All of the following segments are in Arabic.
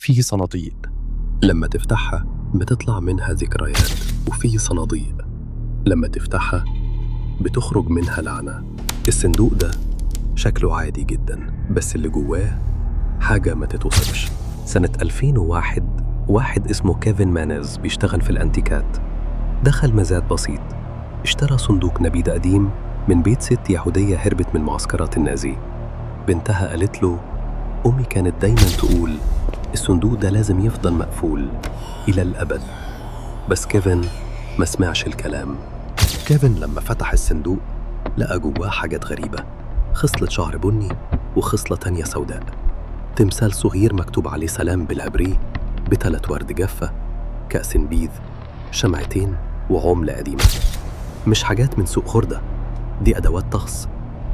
فيه صناديق، لما تفتحها بتطلع منها ذكريات، وفيه صناديق لما تفتحها بتخرج منها لعنة. الصندوق ده شكله عادي جدا، بس اللي جواه حاجة ما تتوصفش. سنة 2001 واحد اسمه كيفن مانيز بيشتغل في الأنتيكات دخل مزاد بسيط، اشترى صندوق نبيذ قديم من بيت ست يهودية هربت من معسكرات النازي. بنتها قالت له أمي كانت دايما تقول الصندوق ده لازم يفضل مقفول إلى الأبد، بس كيفن ما سمعش الكلام. كيفن لما فتح الصندوق لقى جواه حاجات غريبة، خصلة شعر بني وخصلة تانية سوداء، تمثال صغير مكتوب عليه سلام بالعبري ب3 ورد جافة، كأس نبيذ، شمعتين وعملة قديمة. مش حاجات من سوق خردة، دي أدوات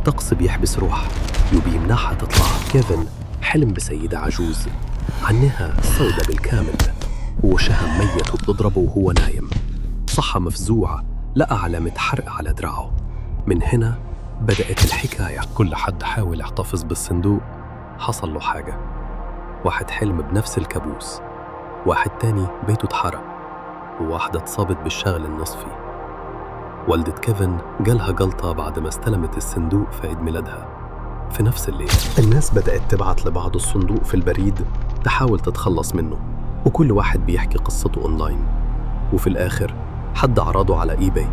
طقس بيحبس روح وبيمنعها تطلع. كيفن حلم بسيدة عجوز عنها سودة بالكامل ووشها ميت وبتضربه وهو نايم. صحى مفزوع، لقى علامة حرق على دراعه. من هنا بدأت الحكاية. كل حد حاول يحتفظ بالصندوق حصل له حاجة. واحد حلم بنفس الكابوس، واحد تاني بيته اتحرق، وواحدة اتصابت بالشغل النصفي. والدة كيفن جالها جلطة بعد ما استلمت الصندوق في عيد ميلادها. في نفس الليل الناس بدأت تبعت لبعض الصندوق في البريد تحاول تتخلص منه، وكل واحد بيحكي قصته أونلاين. وفي الآخر حد عرضه على إيباي،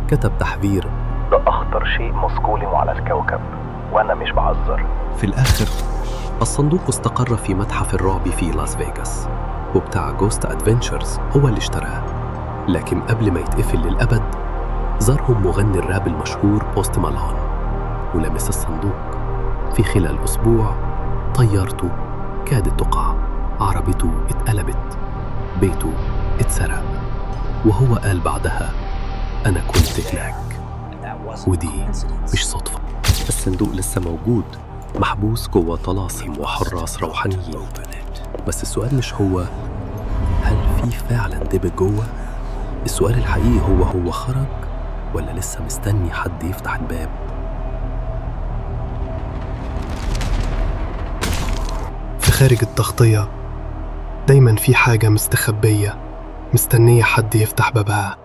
كتب تحذير ده أخطر شيء مصقول على الكوكب وأنا مش بعذر. في الآخر الصندوق استقر في متحف الرعب في لاس فيغاس، وبتاع جوست أدفنتشرز هو اللي اشتراه. لكن قبل ما يتقفل للأبد زارهم مغني الراب المشهور بوست مالون ولمس الصندوق. في خلال أسبوع طيارته كادت تقع، عربيته اتقلبت، بيته اتسرق، وهو قال بعدها أنا كنت هناك. ودي مش صدفة، الصندوق لسه موجود محبوس جوه طلاسم وحراس روحانيين. بس السؤال مش هو هل في فعلا دبج جوه؟ السؤال الحقيقي هو خرج ولا لسه مستني حد يفتح الباب؟ في خارج التغطية دايما في حاجة مستخبية مستنية حد يفتح بابها.